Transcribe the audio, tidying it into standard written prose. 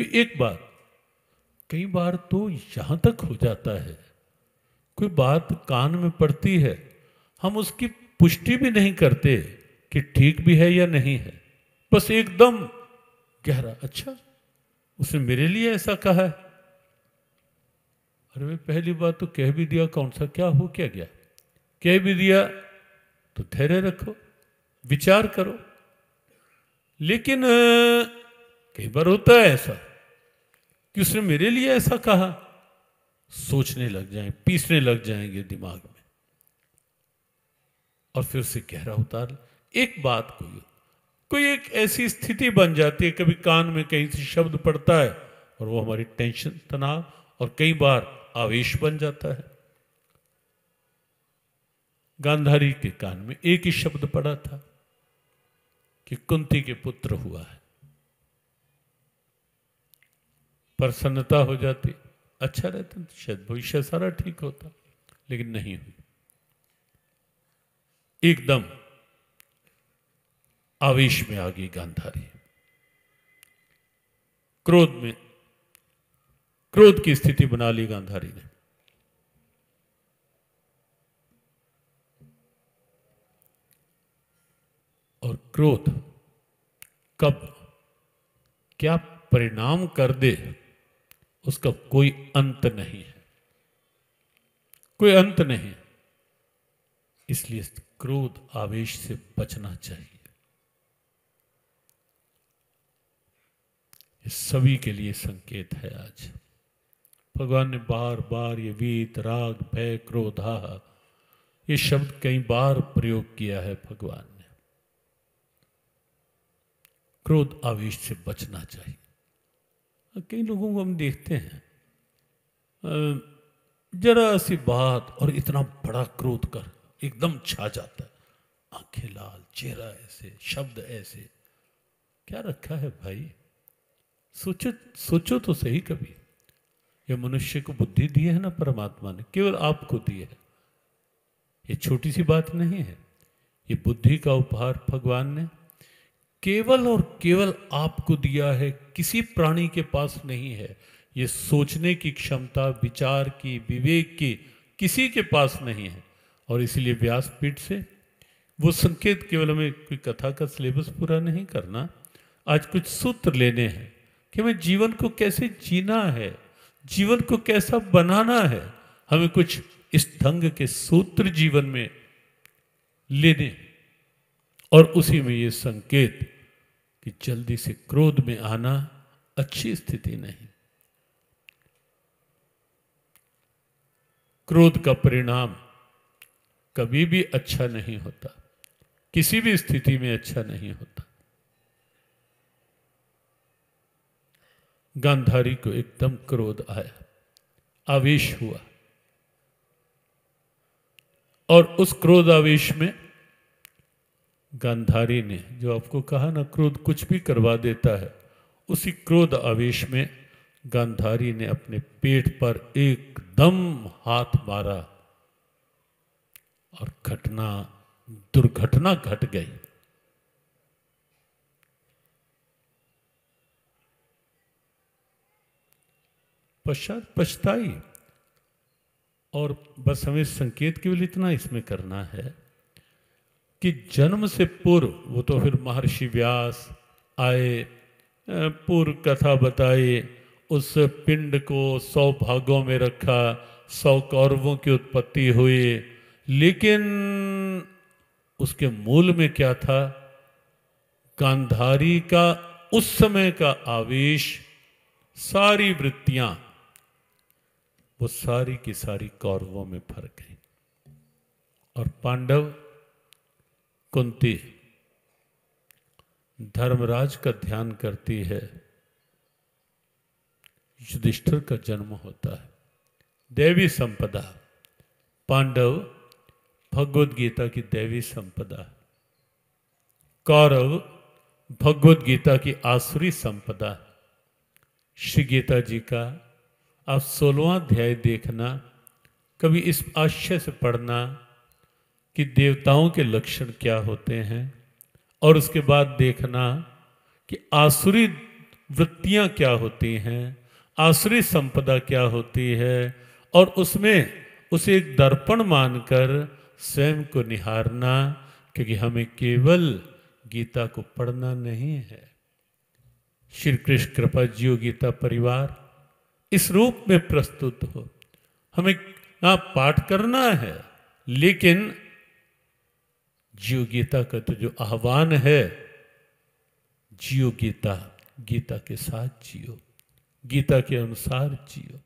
कोई एक बात, कई बार तो यहाँ तक हो जाता है, कोई बात कान में पड़ती है, हम उसकी पुष्टि भी नहीं करते कि ठीक भी है या नहीं है, बस एकदम गहरा, अच्छा उसने मेरे लिए ऐसा कहा है। अरे भाई पहली बात तो कह भी दिया, कौन सा क्या हो क्या गया, कह भी दिया तो धैर्य रखो, विचार करो। लेकिन कई बार होता है ऐसा कि उसने मेरे लिए ऐसा कहा, सोचने लग जाएं, पीसने लग जाएंगे दिमाग में, और फिर से गहरा उतार। एक बात कोई एक ऐसी स्थिति बन जाती है, कभी कान में कहीं से शब्द पड़ता है और वो हमारी टेंशन, तनाव और कई बार आवेश बन जाता है। गांधारी के कान में एक ही शब्द पड़ा था कि कुंती के पुत्र हुआ है, प्रसन्नता हो जाती, अच्छा रहता, शायद भविष्य सारा ठीक होता, लेकिन नहीं हुई। एकदम आवेश में आ गई गांधारी, क्रोध की स्थिति बना ली गांधारी ने। और क्रोध कब क्या परिणाम कर दे उसका कोई अंत नहीं है, कोई अंत नहीं। इसलिए क्रोध आवेश से बचना चाहिए। ये सभी के लिए संकेत है। आज भगवान ने बार बार ये वीत राग भय क्रोधा ये शब्द कई बार प्रयोग किया है भगवान ने। क्रोध आवेश से बचना चाहिए। कई लोगों को हम देखते हैं जरा सी बात और इतना बड़ा क्रोध कर एकदम छा जाता है, आंखें लाल, चेहरा ऐसे, शब्द ऐसे। क्या रखा है भाई? सोचो तो सही कभी। ये मनुष्य को बुद्धि दी है ना परमात्मा ने, केवल आपको दी है। ये छोटी सी बात नहीं है। ये बुद्धि का उपहार भगवान ने केवल और केवल आपको दिया है, किसी प्राणी के पास नहीं है। ये सोचने की क्षमता, विचार की, विवेक की किसी के पास नहीं है। और इसीलिए व्यासपीठ से वो संकेत, केवल हमें कोई कथा का सिलेबस पूरा नहीं करना, आज कुछ सूत्र लेने हैं कि हमें जीवन को कैसे जीना है, जीवन को कैसा बनाना है। हमें कुछ इस ढंग के सूत्र जीवन में लेने, और उसी में ये संकेत कि जल्दी से क्रोध में आना अच्छी स्थिति नहीं। क्रोध का परिणाम कभी भी अच्छा नहीं होता, किसी भी स्थिति में अच्छा नहीं होता। गांधारी को एकदम क्रोध आया, आवेश हुआ, और उस क्रोध आवेश में गांधारी ने, जो आपको कहा ना क्रोध कुछ भी करवा देता है, उसी क्रोध आवेश में गांधारी ने अपने पेट पर एकदम हाथ मारा और दुर्घटना घट गई। पश्चात पछताई। और बस हमें संकेत केवल इतना इसमें करना है कि जन्म से पूर्व, वो तो फिर महर्षि व्यास आए, पूर्व कथा बताई, उस पिंड को 100 भागों में रखा, 100 कौरवों की उत्पत्ति हुई, लेकिन उसके मूल में क्या था? गांधारी का उस समय का आवेश, सारी वृत्तियां वो सारी की सारी कौरवों में भर गई। और पांडव, कुंती धर्मराज का ध्यान करती है, युधिष्ठिर का जन्म होता है। दैवी संपदा, पांडव भगवद गीता की दैवी संपदा, कौरव भगवद गीता की आसुरी संपदा। श्री गीता जी का आप 16वां अध्याय देखना, कभी इस आशय से पढ़ना कि देवताओं के लक्षण क्या होते हैं, और उसके बाद देखना कि आसुरी वृत्तियां क्या होती हैं, आश्रित संपदा क्या होती है, और उसमें उसे एक दर्पण मानकर स्वयं को निहारना, क्योंकि हमें केवल गीता को पढ़ना नहीं है। श्री कृष्ण कृपा जियो गीता परिवार इस रूप में प्रस्तुत हो। हमें ना पाठ करना है, लेकिन जियो गीता का तो जो आह्वान है, जियो गीता, गीता के साथ जियो, गीता के अनुसार जियो।